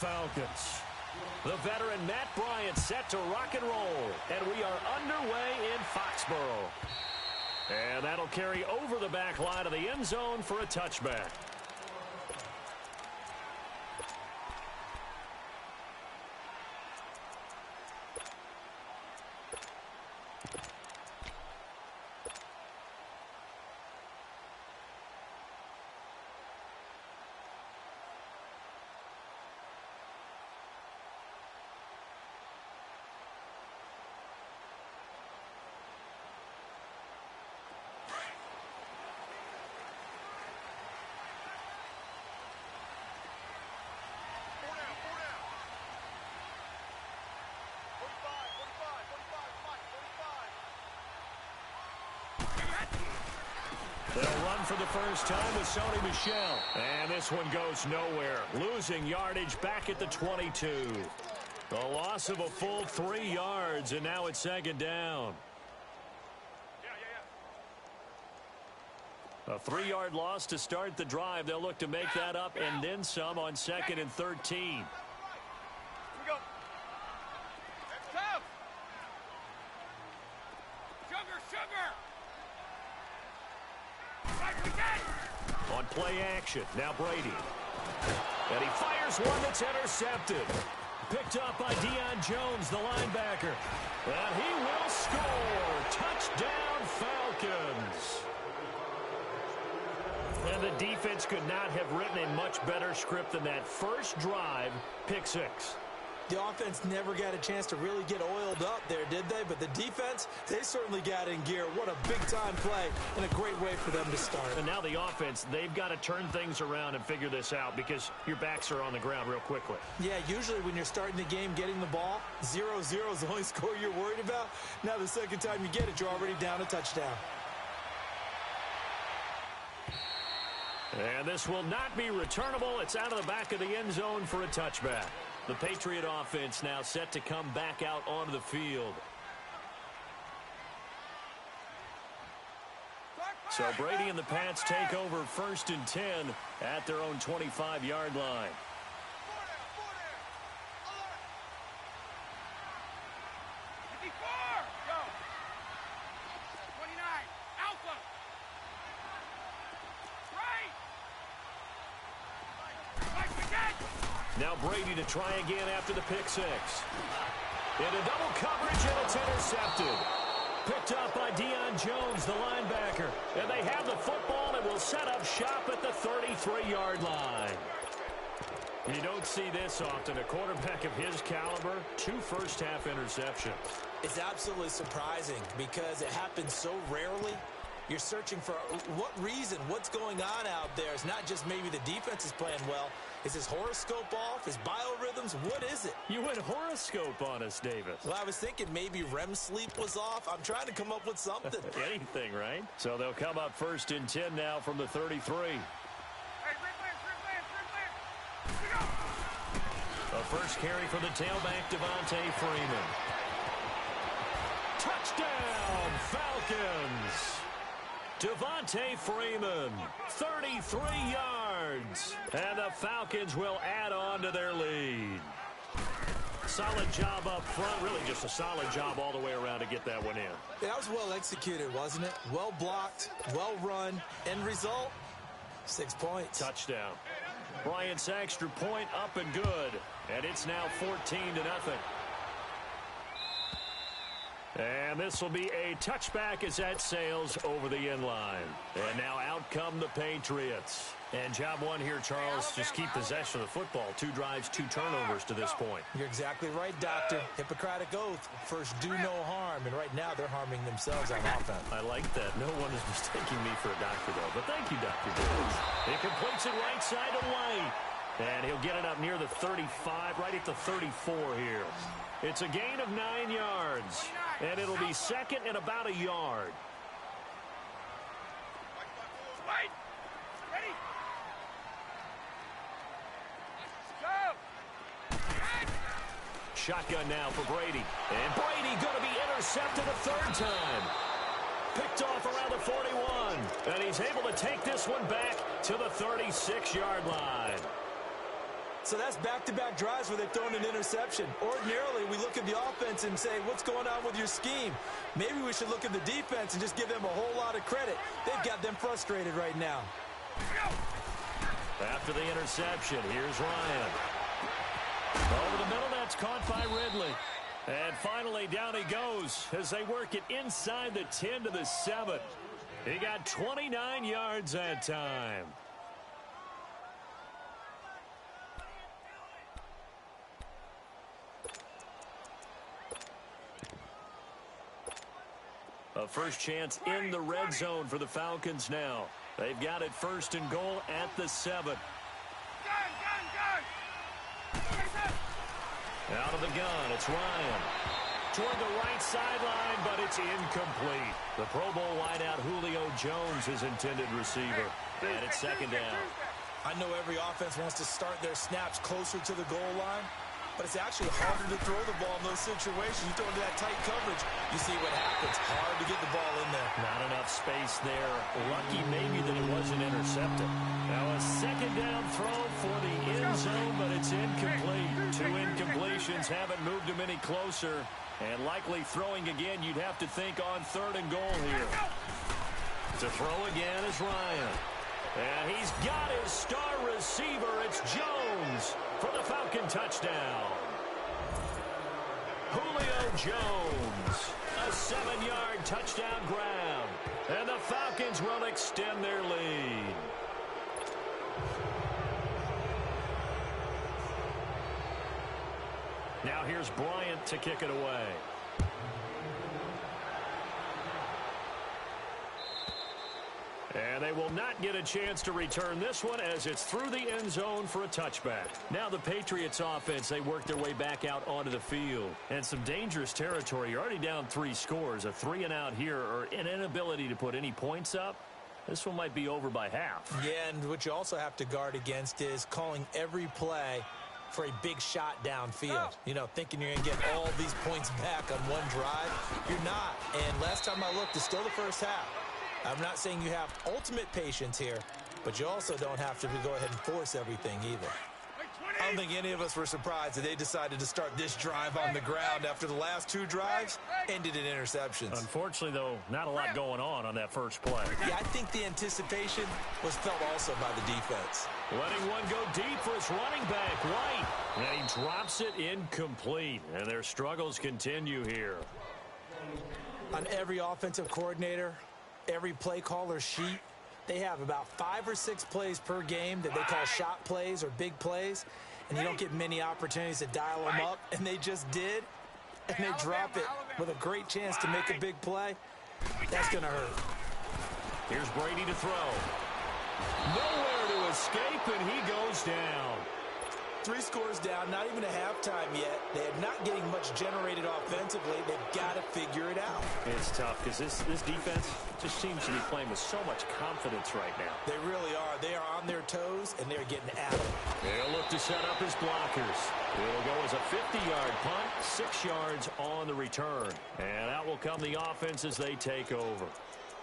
Falcons. The veteran Matt Bryant set to rock and roll, and we are underway in Foxborough. And that'll carry over the back line of the end zone for a touchback. They'll run for the first time with Sony Michel. And this one goes nowhere. Losing yardage back at the 22. A loss of a full 3 yards, and now it's second down. A 3-yard loss to start the drive. They'll look to make that up and then some on 2nd and 13. On play action, now Brady. And he fires one that's intercepted. Picked up by Deion Jones, the linebacker. And he will score. Touchdown, Falcons. And the defense could not have written a much better script than that. First drive, pick 6. The offense never got a chance to really get oiled up there, did they? But the defense, they certainly got in gear. What a big-time play and a great way for them to start. And now the offense, they've got to turn things around and figure this out because your backs are on the ground real quickly. Yeah, usually when you're starting the game getting the ball, 0-0 is the only score you're worried about. Now the second time you get it, you're already down a touchdown. And this will not be returnable. It's out of the back of the end zone for a touchback. The Patriot offense now set to come back out onto the field. So Brady and the Pats take over 1st and 10 at their own 25-yard line. Now Brady to try again after the pick 6. Into double coverage, and it's intercepted. Picked up by Deion Jones, the linebacker. And they have the football and will set up shop at the 33-yard line. You don't see this often. A quarterback of his caliber, 2 first-half interceptions. It's absolutely surprising because it happens so rarely. You're searching for what reason, what's going on out there. It's not just maybe the defense is playing well. Is his horoscope off? His biorhythms? What is it? You went horoscope on us, Davis. Well, I was thinking maybe REM sleep was off. I'm trying to come up with something. Anything, right? So they'll come up 1st and 10 now from the 33. The first carry for the tailback, Devontae Freeman. Touchdown, Falcons! Devontae Freeman, 33 yards. And the Falcons will add on to their lead. Solid job up front. Really just a solid job all the way around to get that one in. That was well executed, wasn't it? Well blocked, well run. End result, 6 points. Touchdown. Bryant's extra point up and good. And it's now 14-0. And this will be a touchback as that sails over the end line. And now out come the Patriots. And job one here, Charles, just keep possession of the football. 2 drives, 2 turnovers to this point. You're exactly right, Doctor. Hippocratic oath. First, do no harm. And right now, they're harming themselves on offense. I like that. No one is mistaking me for a doctor, though. But thank you, Dr. Davis. He completes it right side to White. And he'll get it up near the 35, right at the 34 here. It's a gain of 9 yards. And it'll be 2nd and about a yard. Ready? Shotgun now for Brady. And Brady going to be intercepted a 3rd time. Picked off around the 41. And he's able to take this one back to the 36-yard line. So that's back-to-back drives where they've thrown an interception. Ordinarily, we look at the offense and say, what's going on with your scheme? Maybe we should look at the defense and just give them a whole lot of credit. They've got them frustrated right now. After the interception, here's Ryan. Over the middle, that's caught by Ridley. And finally, down he goes as they work it inside the 10 to the 7. He got 29 yards that time. A first chance in the red zone for the Falcons now. They've got it 1st and goal at the 7. Out of the gun, it's Ryan. Toward the right sideline, but it's incomplete. The Pro Bowl wideout Julio Jones, his intended receiver. And it's 2nd down. I know every offense wants to start their snaps closer to the goal line, but it's actually harder to throw the ball in those situations. You throw into that tight coverage, you see what happens. Hard to get the ball in there. Not enough space there. Lucky maybe that it wasn't intercepted. Now a 2nd down throw for the end zone, but it's incomplete. 2 incompletions haven't moved him any closer. And likely throwing again, you'd have to think on 3rd and goal here. To throw again is Ryan. And he's got his star receiver. It's Jones for the Falcon touchdown. Julio Jones, a 7-yard touchdown grab. And the Falcons will extend their lead. Now here's Bryant to kick it away. And they will not get a chance to return this one as it's through the end zone for a touchback. Now the Patriots offense, they work their way back out onto the field. And some dangerous territory. You're already down 3 scores. A 3-and-out here or an inability to put any points up. This one might be over by half. Yeah, and what you also have to guard against is calling every play for a big shot downfield. You know, thinking you're going to get all these points back on one drive. You're not. And last time I looked, it's still the first half. I'm not saying you have ultimate patience here, but you also don't have to go ahead and force everything either. I don't think any of us were surprised that they decided to start this drive on the ground after the last 2 drives ended in interceptions. Unfortunately, though, not a lot going on that first play. Yeah, I think the anticipation was felt also by the defense. Letting one go deep for his running back, White. And he drops it incomplete. And their struggles continue here. On every offensive coordinator, every play caller sheet, they have about 5 or 6 plays per game that they call shot plays or big plays, and you don't get many opportunities to dial them up, and they just did, and they drop it with a great chance to make a big play. That's going to hurt. Here's Brady to throw. Nowhere to escape, and he goes down. 3 scores down, not even a halftime yet. They're not getting much generated offensively. They've got to figure it out. It's tough because this defense just seems to be playing with so much confidence right now. They really are. They are on their toes, and they're getting at them. They'll look to set up his blockers. It'll go as a 50-yard punt, 6 yards on the return. And out will come the offense as they take over.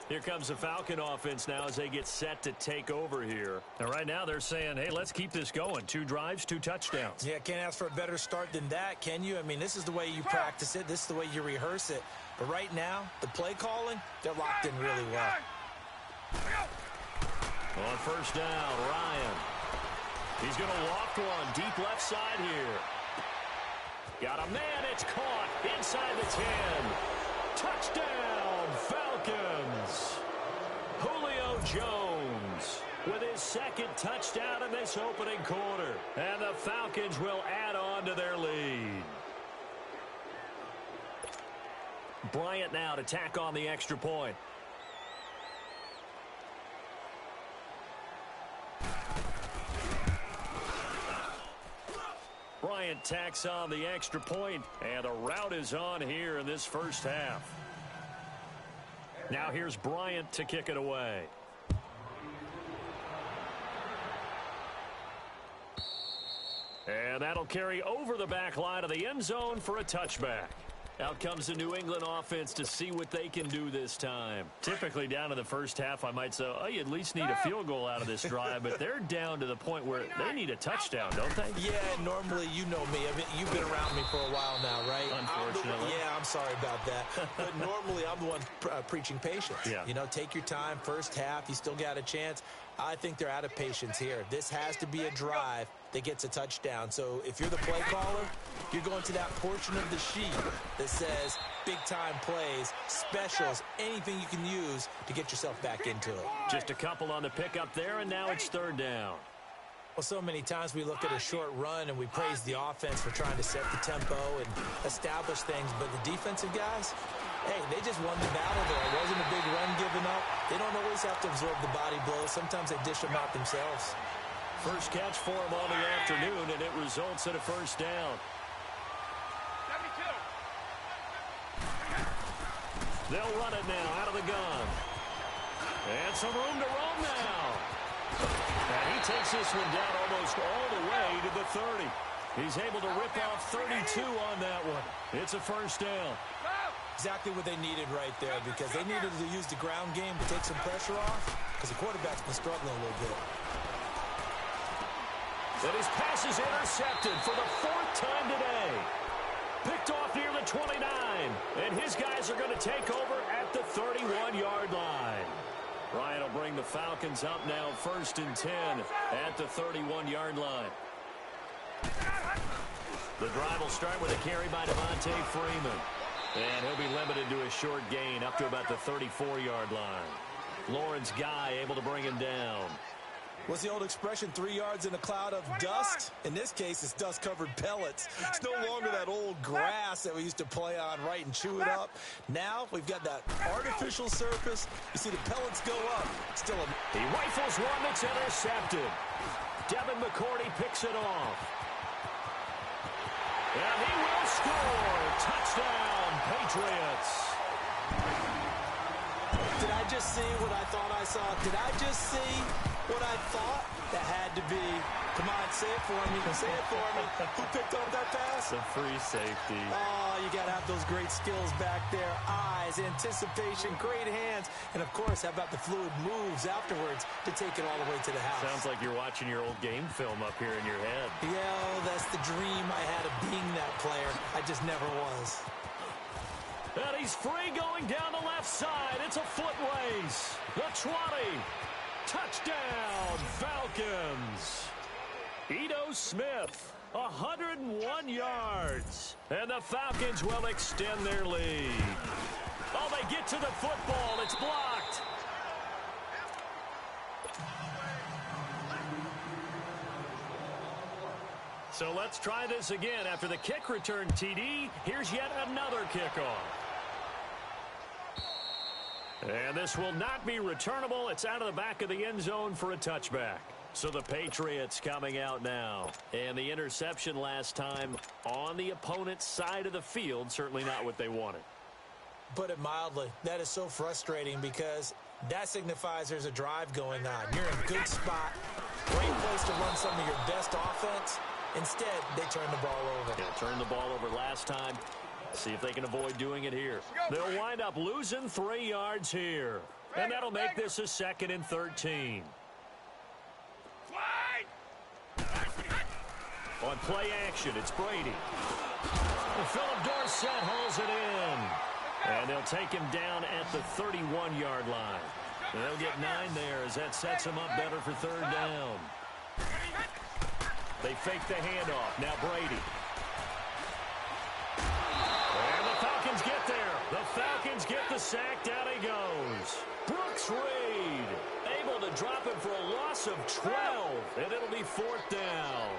Here comes the Falcon offense now as they get set to take over here. And right now they're saying, hey, let's keep this going. 2 drives, 2 touchdowns. Yeah, can't ask for a better start than that, can you? I mean, this is the way you practice it. This is the way you rehearse it. But right now, the play calling, they're locked in really well. On 1st down, Ryan. He's going to loft one deep left side here. Got a man, it's caught inside the 10. Touchdown, Falcons. Julio Jones with his 2nd touchdown in this opening quarter. And the Falcons will add on to their lead. Bryant now to tack on the extra point. Bryant tacks on the extra point, and the route is on here in this first half. Now here's Bryant to kick it away. And that'll carry over the back line of the end zone for a touchback. Out comes the New England offense to see what they can do this time. Typically down in the first half, I might say, oh, you at least need a field goal out of this drive, but they're down to the point where they need a touchdown, don't they? Yeah, normally, you know me. I mean, you've been around me for a while now, right? Unfortunately. I'm sorry about that. But normally, I'm the one preaching patience. Yeah. You know, take your time. First half, you still got a chance. I think they're out of patience here. This has to be a drive that gets a touchdown. So if you're the play caller, you're going to that portion of the sheet that says big-time plays, specials, anything you can use to get yourself back into it. Just a couple on the pickup there, and now it's third down. Well, so many times we look at a short run and we praise the offense for trying to set the tempo and establish things, but the defensive guys, hey, they just won the battle there. It wasn't a big run given up. They don't always have to absorb the body blows. Sometimes they dish them out themselves. First catch for him on the afternoon, and it results in a first down. 72. They'll run it now out of the gun. And some room to roam now. And he takes this one down almost all the way to the 30. He's able to rip off 32 on that one. It's a first down. Exactly what they needed right there, because they needed to use the ground game to take some pressure off, because the quarterback's been struggling a little bit. And his pass is intercepted for the fourth time today. Picked off near the 29. And his guys are going to take over at the 31-yard line. Ryan will bring the Falcons up now, 1st and 10 at the 31-yard line. The drive will start with a carry by Devontae Freeman. And he'll be limited to a short gain up to about the 34-yard line. Lawrence Guy able to bring him down. What's the old expression, 3 yards in a cloud of dust? In this case, it's dust-covered pellets. It's no longer that old grass that we used to play on, right, and chew it up. Now we've got that artificial surface. You see the pellets go up. Still He rifles one that's intercepted. Devin McCourty picks it off. And he will score. Touchdown, Patriots. Did I just see what I thought I saw? Did I just see what I thought? That had to be. Come on, say it for me. Say it for me. Who picked up that pass? The free safety. Oh, you got to have those great skills back there. Eyes, anticipation, great hands. And, of course, how about the fluid moves afterwards to take it all the way to the house? Sounds like you're watching your old game film up here in your head. Yeah, that's the dream I had of being that player. I just never was. And he's free going down the left side. It's a foot race. The 20. Touchdown, Falcons. Ito Smith, 101 yards. And the Falcons will extend their lead. Oh, they get to the football. It's blocked. So let's try this again. After the kick return TD, here's yet another kickoff. And this will not be returnable. It's out of the back of the end zone for a touchback. So the Patriots coming out now. And the interception last time on the opponent's side of the field, certainly not what they wanted. Put it mildly, that is so frustrating because that signifies there's a drive going on. You're in a good spot, great place to run some of your best offense. Instead, they turn the ball over. Yeah, turned the ball over last time. See if they can avoid doing it here. They'll wind up losing 3 yards here. And that'll make this a 2nd and 13. On play action, it's Brady. Philip Dorsett hauls it in. And they'll take him down at the 31-yard line. And they'll get 9 there as that sets them up better for 3rd down. They fake the handoff. Now Brady. And the Falcons get there. The Falcons get the sack. Down he goes. Brooks Reed able to drop him for a loss of 12. And it'll be 4th down.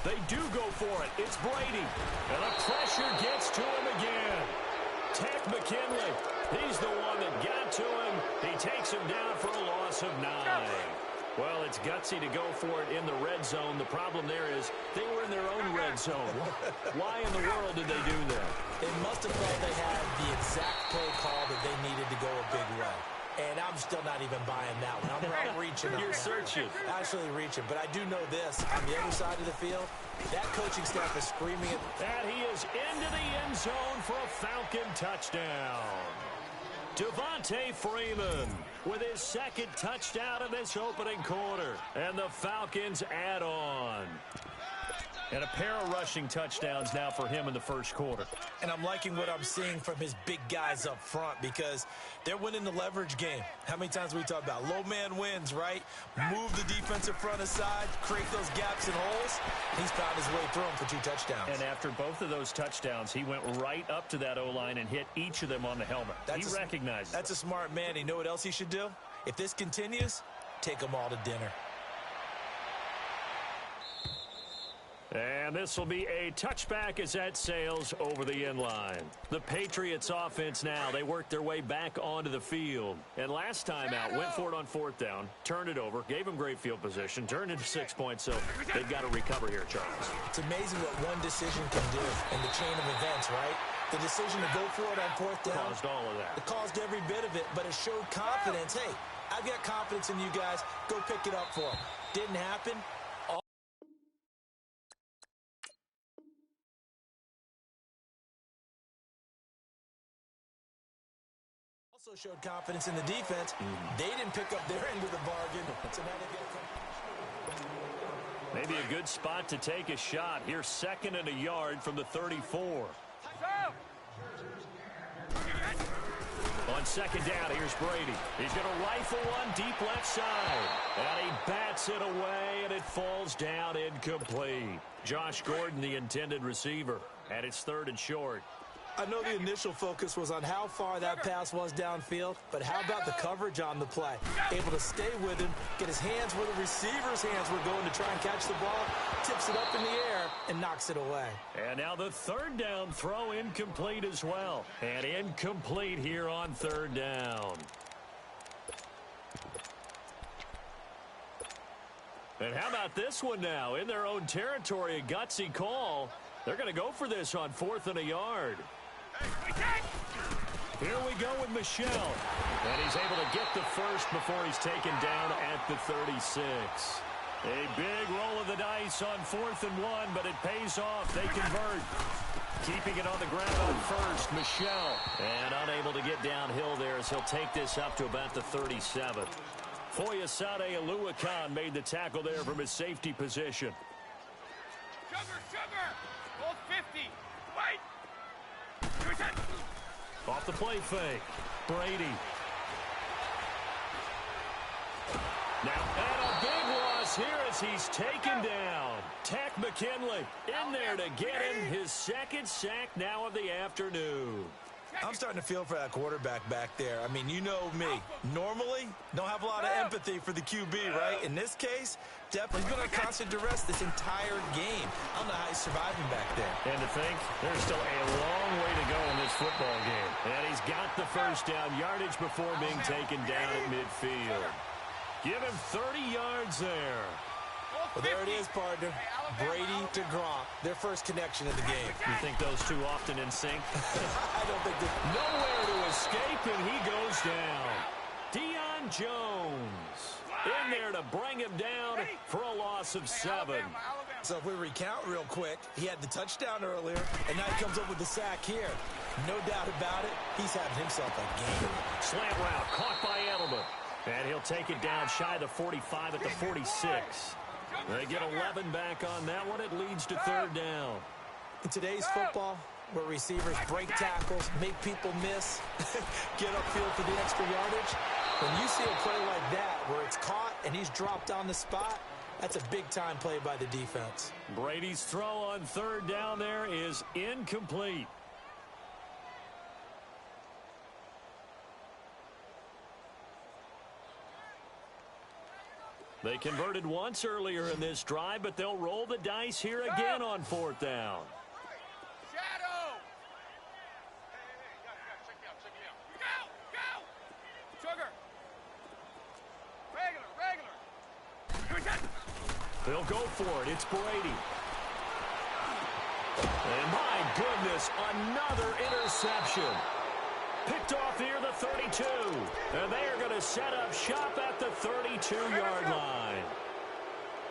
They do go for it. It's Brady. And the pressure gets to him again. Tech McKinley. He's the one that got to him. He takes him down for a loss of 9. Well, it's gutsy to go for it in the red zone. The problem there is they were in their own red zone. Why in the world did they do that? It must have thought they had the exact play call that they needed to go a big way. And I'm still not even buying that one. I'm reaching. You're searching. Actually reaching. But I do know this. On the other side of the field, that coaching staff is screaming. And he is into the end zone for a Falcon touchdown. Devontae Freeman with his second touchdown in this opening quarter. And the Falcons add on. And a pair of rushing touchdowns now for him in the first quarter. And I'm liking what I'm seeing from his big guys up front because they're winning the leverage game. How many times we talk about low man wins, right? Move the defensive front aside, create those gaps and holes. He's found his way through them for 2 touchdowns. And after both of those touchdowns, he went right up to that O-line and hit each of them on the helmet. He recognizes That's a smart man. You know what else he should do? If this continues, take them all to dinner. And this will be a touchback as that sails over the end line. The Patriots offense now, they work their way back onto the field. And last time out, went for it on 4th down, turned it over, gave them great field position, turned into 6 points, so they've got to recover here, Charles. It's amazing what one decision can do in the chain of events, right? The decision to go for it on 4th down. Caused all of that. It caused every bit of it, but it showed confidence. Hey, I've got confidence in you guys. Go pick it up for them. Didn't happen. Also showed confidence in the defense. They didn't pick up their end of the bargain. So now they've got maybe a good spot to take a shot. Here's 2nd and a yard from the 34. On 2nd down, here's Brady. He's going to rifle one deep left side. And he bats it away, and it falls down incomplete. Josh Gordon, the intended receiver. And it's 3rd and short. I know the initial focus was on how far that pass was downfield, but how about the coverage on the play? Able to stay with him, get his hands where the receiver's hands were going to try and catch the ball, tips it up in the air, and knocks it away. And now the 3rd down throw incomplete as well. And incomplete here on 3rd down. And how about this one now? In their own territory, a gutsy call. They're going to go for this on 4th and a yard. Here we go with Michelle. And he's able to get the first before he's taken down at the 36. A big roll of the dice on 4th and 1, but it pays off. They convert. Keeping it on the ground on first, Michelle. And unable to get downhill there as he'll take this up to about the 37. Foyesade Aluakan made the tackle there from his safety position. Sugar! Hold 50. Wait! Off the play fake. Brady. Now, and a big loss here as he's taken down. Tech McKinley in there to get him his 2nd sack now of the afternoon. I'm starting to feel for that quarterback back there. I mean, you know me. Normally, don't have a lot of empathy for the QB, right? In this case, definitely he's been on constant duress this entire game. I don't know how he's surviving back there. And to think, there's still a long way to go in this football game. And he's got the first down yardage before being taken down at midfield. Give him 30 yards there. Well, there it is, partner. Brady to Gronk, their first connection in the game. You think those two often in sync? I don't think they... Nowhere to escape, and he goes down. Deion Jones in there to bring him down for a loss of 7. So if we recount real quick, he had the touchdown earlier, and now he comes up with the sack here. No doubt about it, he's having himself a game. Slant route caught by Edelman. And he'll take it down shy of the 45 at the 46. They get 11 back on that one. It leads to 3rd down. In today's football, where receivers break tackles, make people miss, get upfield for the extra yardage, when you see a play like that where it's caught and he's dropped on the spot, that's a big-time play by the defense. Brady's throw on 3rd down there is incomplete. They converted once earlier in this drive, but they'll roll the dice here again on 4th down. Shadow! Check it out. Go! Sugar! Regular! They'll go for it. It's Brady. And my goodness, this, another interception. Picked off near the 32. And they are going to set up shop at the 32-yard line.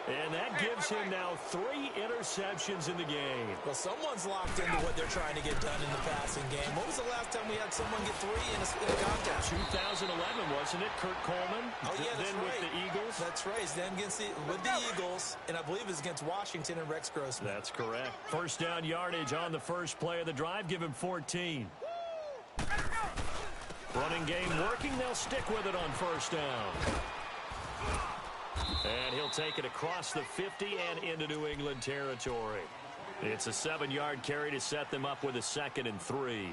And that gives him now 3 interceptions in the game. Well, someone's locked into what they're trying to get done in the passing game. What was the last time we had someone get 3 in a contest? 2011, wasn't it? Kurt Coleman. Oh, yeah, that's then right. with the Eagles. That's right. He's then with the Eagles, and I believe it's against Washington and Rex Grossman. That's correct. First down yardage on the first play of the drive. Give him 14. Running game working. They'll stick with it on first down. And he'll take it across the 50 and into New England territory. It's a 7-yard carry to set them up with a 2nd and 3.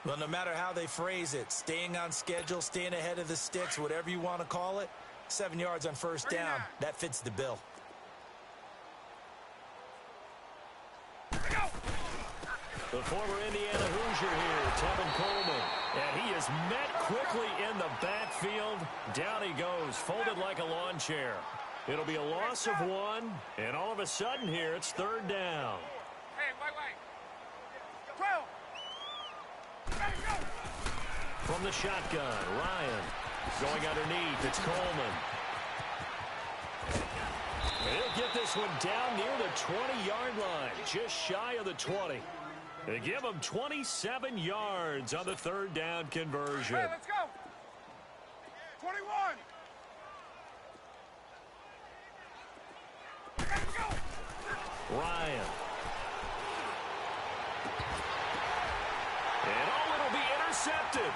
Well, no matter how they phrase it, staying on schedule, staying ahead of the sticks, whatever you want to call it, 7 yards on first down, that fits the bill. The former Indiana Hoosier here, Tevin Coleman. And he is met quickly in the backfield. Down he goes, folded like a lawn chair. It'll be a loss of 1, and all of a sudden here, it's 3rd down. Hey, wait. 12. From the shotgun, Ryan. Going underneath, it's Coleman. And he'll get this one down near the 20-yard line, just shy of the 20. They give him 27 yards on the 3rd down conversion. Hey, let's go. 21. Let's go. Ryan. And it'll be intercepted.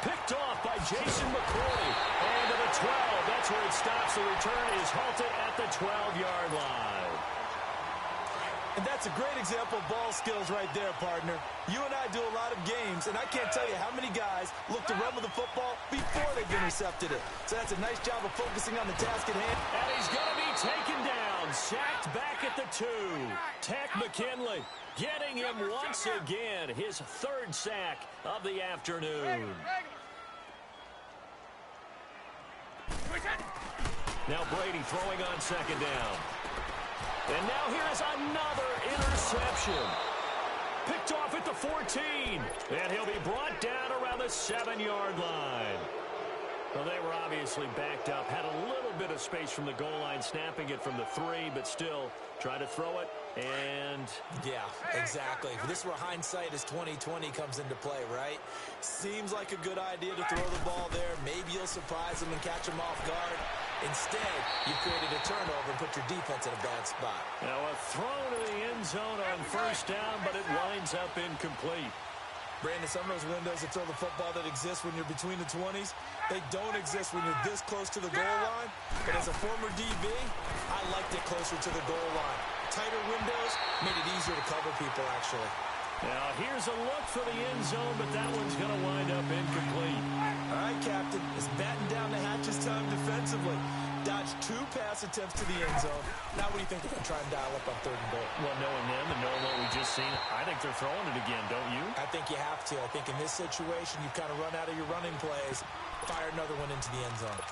Picked off by Jason McCourty. And to the 12. That's where it stops. The return is halted at the 12-yard line. And that's a great example of ball skills right there, partner. You and I do a lot of games, and I can't tell you how many guys look to run with the football before they've intercepted it. So that's a nice job of focusing on the task at hand. And he's going to be taken down, sacked back at the 2. Tech McKinley getting him once again, his 3rd sack of the afternoon. Now Brady throwing on 2nd down. And now here is another interception. Picked off at the 14. And he'll be brought down around the 7-yard line. Well, they were obviously backed up. Had a little bit of space from the goal line, snapping it from the 3, but still try to throw it. And yeah, exactly. This is where hindsight is 20/20 comes into play, right? Seems like a good idea to throw the ball there. Maybe you'll surprise them and catch them off guard. Instead, you created a turnover and put your defense in a bad spot. Now a throw to the end zone on first down, but it winds up incomplete. Brandon, some of those windows that throw the football that exist when you're between the 20s, they don't exist when you're this close to the goal line. But as a former DB, I liked it closer to the goal line. Tighter windows made it easier to cover people, actually. Now here's a look for the end zone, but that one's going to wind up incomplete. All right, Captain, it's batten down the hatches time defensively. Dodged 2 pass attempts to the end zone. Now what do you think they're going to try and dial up on 3rd and goal? Well, knowing them and knowing what we just seen, I think they're throwing it again, don't you? I think you have to. I think in this situation, you kind of run out of your running plays, fire another one into the end zone.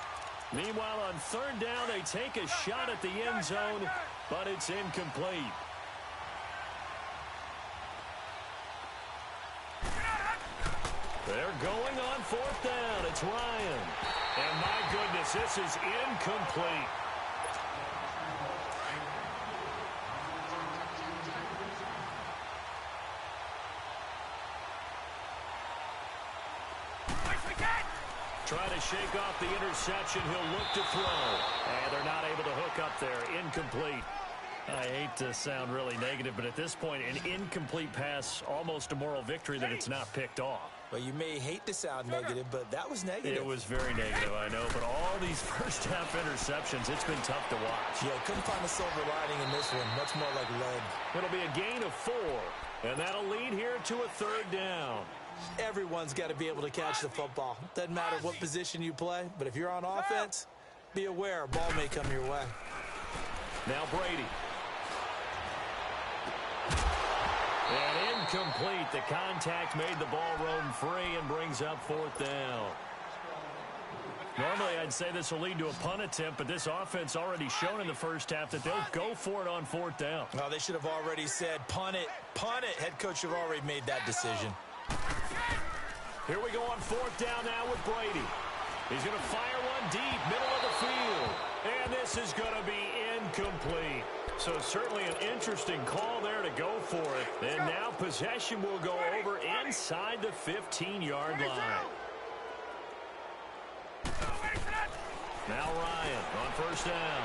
Meanwhile, on 3rd down, they take a shot at the end zone, but it's incomplete. They're going on 4th down. It's Ryan. And my goodness, this is incomplete. Trying to shake off the interception. He'll look to throw. And they're not able to hook up there. Incomplete. I hate to sound really negative, but at this point, an incomplete pass, almost a moral victory that it's not picked off. Well, you may hate to sound negative, but that was negative. It was very negative, I know. But all these first-half interceptions, it's been tough to watch. Yeah, couldn't find a silver lining in this one. Much more like lead. It'll be a gain of 4, and that'll lead here to a 3rd down. Everyone's got to be able to catch the football. Doesn't matter what position you play, but if you're on offense, be aware a ball may come your way. Now Brady. And incomplete. The contact made the ball roam free and brings up 4th down. Normally, I'd say this will lead to a punt attempt, but this offense already shown in the first half that they'll go for it on fourth down. Well, they should have already said, punt it, punt it. Head coach should have already made that decision. Here we go on fourth down now with Brady. He's going to fire one deep, middle of the field. And this is going to be incomplete. So certainly an interesting call there to go for it. And now possession will go over inside the 15-yard line. Now Ryan on first down.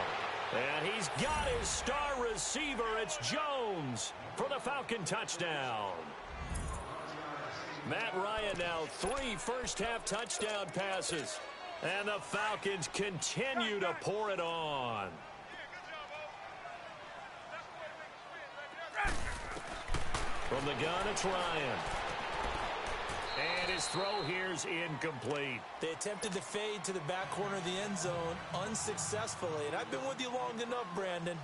And he's got his star receiver. It's Jones for the Falcon touchdown. Matt Ryan now 3 first-half touchdown passes. And the Falcons continue to pour it on. From the gun, it's Ryan. And his throw here's incomplete. They attempted to fade to the back corner of the end zone unsuccessfully. And I've been with you long enough, Brandon.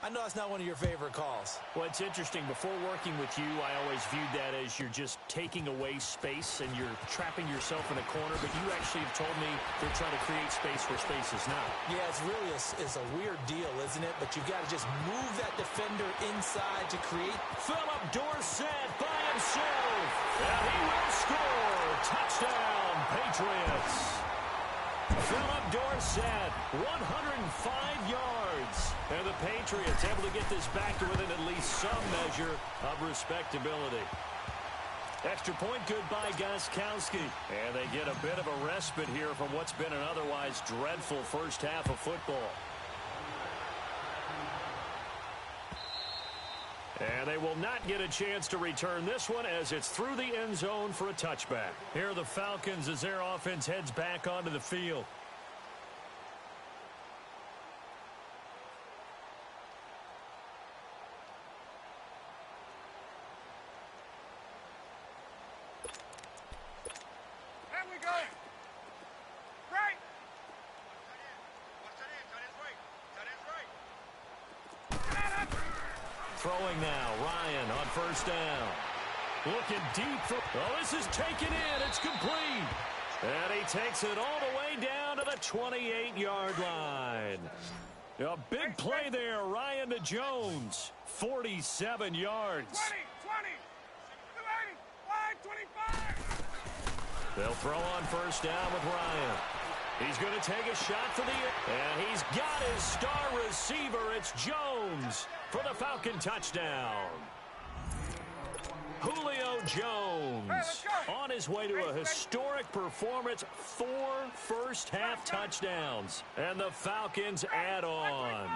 I know that's not one of your favorite calls. Well, it's interesting. Before working with you, I always viewed that as you're just taking away space and you're trapping yourself in a corner. But you actually have told me they're trying to create space where space is not. Yeah, it's really it's a weird deal, isn't it? But you've got to just move that defender inside to create. Philip Dorsett by himself. And he will score. Touchdown, Patriots. Philip Dorsett, 105 yards. And the Patriots able to get this back to within at least some measure of respectability. Extra point good by Gostkowski. And they get a bit of a respite here from what's been an otherwise dreadful first half of football. And they will not get a chance to return this one as it's through the end zone for a touchback. Here are the Falcons as their offense heads back onto the field. There we go. Right. Throwing now, Ryan on first down. Looking deep for... Oh, this is taken in. It's complete. And he takes it all the way down to the 28-yard line. A big play there, Ryan to Jones. 47 yards. 20, 25. They'll throw on first down with Ryan. He's going to take a shot for the... And he's got his star receiver. It's Jones for the Falcon touchdown. Julio Jones on his way to a historic performance. 4 first-half touchdowns. And the Falcons add on.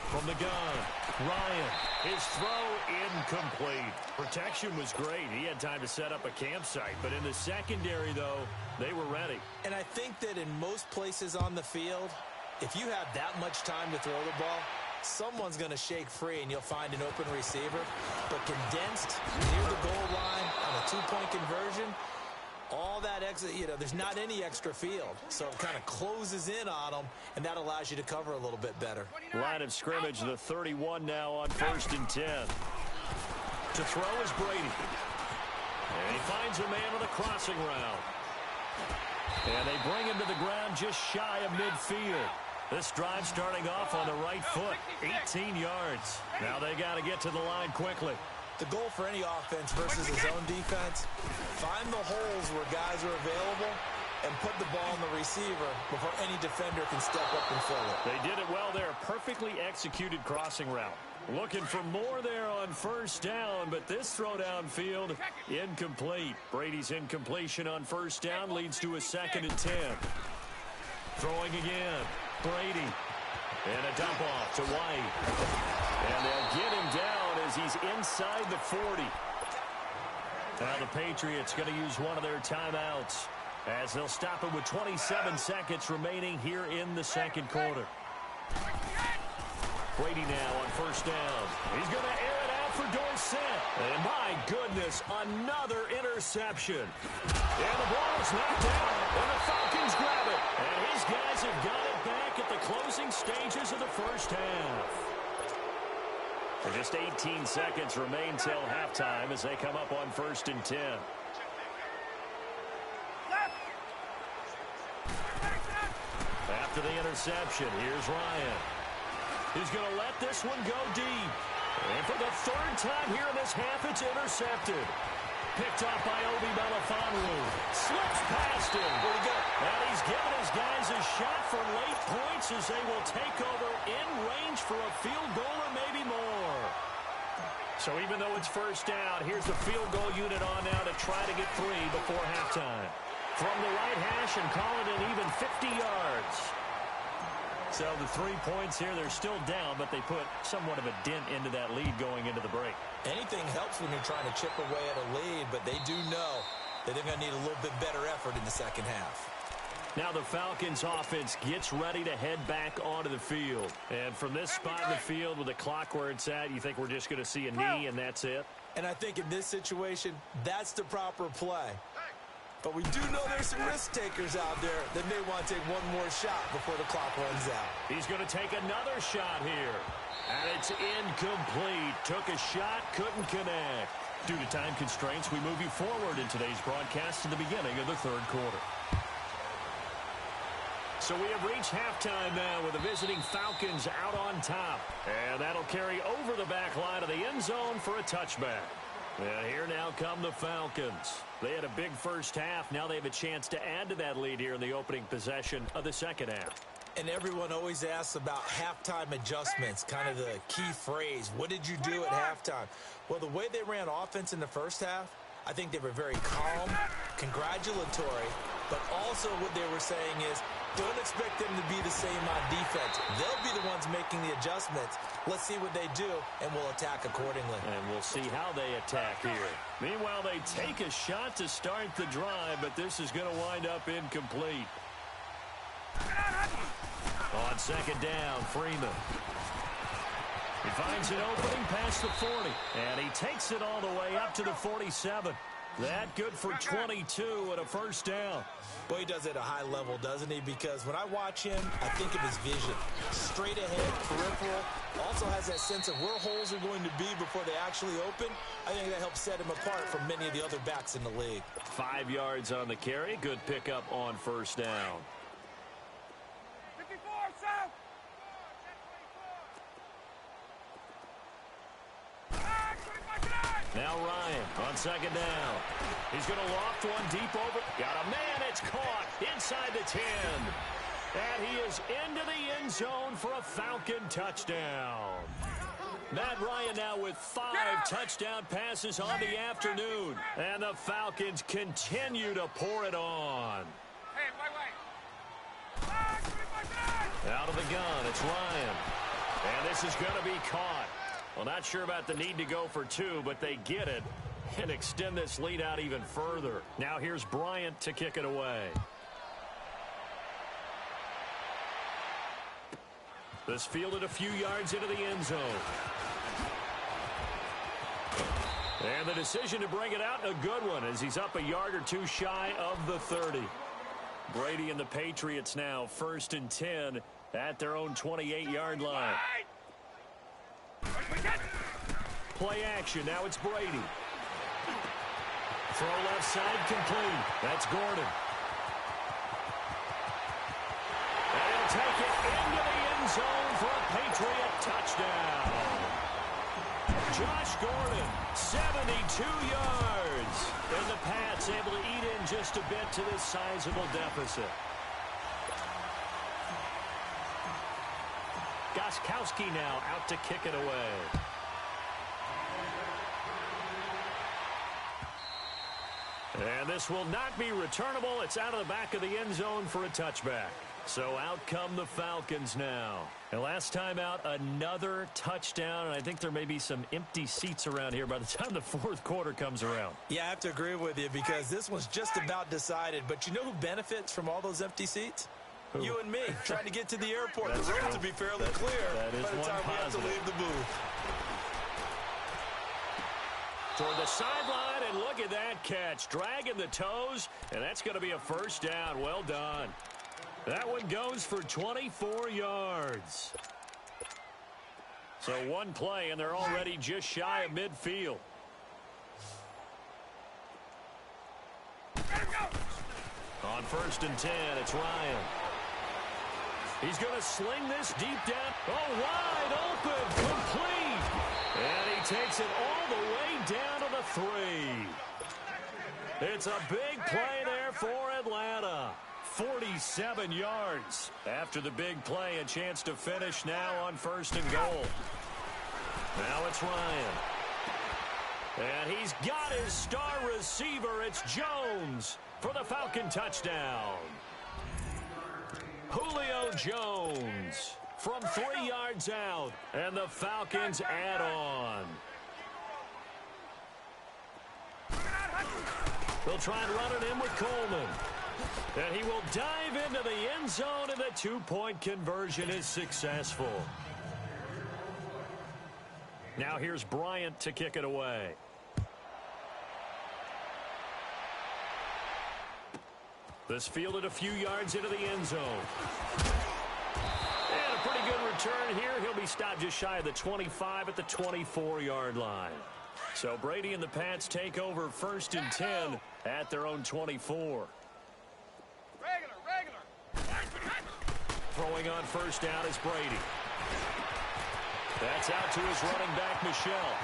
From the gun, Ryan, his throw incomplete. Protection was great. He had time to set up a campsite. But in the secondary, though, they were ready. And I think that in most places on the field, if you have that much time to throw the ball, someone's going to shake free and you'll find an open receiver. But condensed near the goal line on a 2-point conversion, all that extra, there's not any extra field. So it kind of closes in on them, and that allows you to cover a little bit better. Line of scrimmage, the 31 now on 1st and 10. To throw is Brady. And he finds a man on the crossing route. And they bring him to the ground just shy of midfield. This drive starting off on the right foot, 18 yards. Now they got to get to the line quickly. The goal for any offense versus his own defense, find the holes where guys are available and put the ball in the receiver before any defender can step up and fill it. They did it well there. Perfectly executed crossing route. Looking for more there on first down, but this throw downfield, incomplete. Brady's incompletion on first down leads to a 2nd and 10. Throwing again, Brady. And a dump off to White. And they'll get him down as he's inside the 40. Now the Patriots going to use one of their timeouts as they'll stop it with 27 seconds remaining here in the second quarter. Brady now on first down. He's going to air it out for Dorsett. And my goodness, another interception. And the ball is knocked out, and the Falcons grab it. And his guys have got it back at the closing stages of the first half. And just 18 seconds remain till halftime as they come up on 1st and 10. after the interception. Here's Ryan. He's going to let this one go deep. And for the third time here in this half, it's intercepted. Picked up by Obi Melifonwu. Slips past him. Where'd he go? And he's given his guys a shot for late points as they will take over in range for a field goal or maybe more. So even though it's first down, here's the field goal unit on now to try to get 3 before halftime. From the right hash and call it an even 50 yards. So the 3 points here, they're still down, but they put somewhat of a dent into that lead going into the break. Anything helps when you're trying to chip away at a lead, but they do know that they're going to need a little bit better effort in the second half. Now the Falcons offense gets ready to head back onto the field. And from this spot in the field with the clock where it's at, you think we're just going to see a knee and that's it? And I think in this situation, that's the proper play. But we do know there's some risk takers out there that may want to take one more shot before the clock runs out. He's going to take another shot here. And it's incomplete. Took a shot, couldn't connect. Due to time constraints, we move you forward in today's broadcast to the beginning of the third quarter. So we have reached halftime now with the visiting Falcons out on top. And that'll carry over the back line of the end zone for a touchback. And here now come the Falcons. They had a big first half. Now they have a chance to add to that lead here in the opening possession of the second half. And everyone always asks about halftime adjustments, kind of the key phrase. What did you do at halftime? Well, the way they ran offense in the first half, I think they were very calm, congratulatory, but also what they were saying is, don't expect them to be the same on defense. They'll be the ones making the adjustments. Let's see what they do, and we'll attack accordingly. And we'll see how they attack here. Meanwhile, they take a shot to start the drive, but this is going to wind up incomplete. On second down, Freeman. He finds an opening past the 40, and he takes it all the way up to the 47. That good for 22 and a first down. Boy, he does it at a high level, doesn't he? Because when I watch him, I think of his vision. Straight ahead, peripheral. Also has that sense of where holes are going to be before they actually open. I think that helps set him apart from many of the other backs in the league. 5 yards on the carry. Good pickup on first down. 54, south! Now Ryan on second down. He's going to loft one deep over. Got a man. It's caught inside the 10. And he is into the end zone for a Falcon touchdown. Matt Ryan now with 5 touchdown passes on the afternoon. And the Falcons continue to pour it on. Hey, wait. Out of the gun, it's Ryan. And this is going to be caught. Well, not sure about the need to go for 2, but they get it and extend this lead out even further. Now here's Bryant to kick it away. This fielded a few yards into the end zone. And the decision to bring it out, a good one, as he's up a yard or 2 shy of the 30. Brady and the Patriots now 1st and 10 at their own 28-yard line. Play action. Now it's Brady. Throw left side complete. That's Gordon. And he'll take it into the end zone for a Patriot touchdown. Josh Gordon, 72 yards. And the Pats able to eat in just a bit to this sizable deficit. Gostkowski now out to kick it away. And this will not be returnable. It's out of the back of the end zone for a touchback. So out come the Falcons now. And last time out, another touchdown. And I think there may be some empty seats around here by the time the fourth quarter comes around. Yeah, I have to agree with you because this one's just about decided. But you know who benefits from all those empty seats? Who? You and me, trying to get to the airport. That's the roads true. will be fairly clear that is by the one time we have to positive. leave the booth. Toward the sideline, and look at that catch. Dragging the toes, and that's going to be a first down. Well done. That one goes for 24 yards. So one play, and they're already just shy of midfield. On 1st and 10, it's Ryan. He's going to sling this deep down. Oh, wide open, complete. And he takes it all the way down to the 3. It's a big play there for Atlanta. 47 yards. After the big play, a chance to finish now on 1st and goal. Now it's Ryan. And he's got his star receiver. It's Jones for the Falcon touchdown. Julio Jones from 3 yards out. And the Falcons add on. They'll try and run it in with Coleman. And he will dive into the end zone, and the 2-point conversion is successful. Now here's Bryant to kick it away. This fielded a few yards into the end zone. And a pretty good return here. He'll be stopped just shy of the 25 at the 24-yard line. So Brady and the Pats take over 1st and 10 at their own 24. Regular. Throwing on 1st down is Brady. That's out to his running back, Michelle.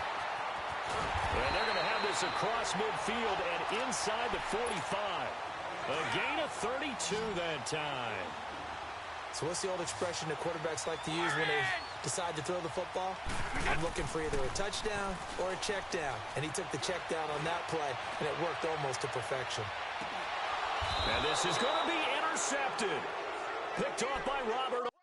And they're going to have this across midfield and inside the 45. A gain of 32 that time. So what's the old expression that quarterbacks like to use when they decide to throw the football? I'm looking for either a touchdown or a check down. And he took the check down on that play, and it worked almost to perfection. And this is going to be intercepted. Picked off by Robert.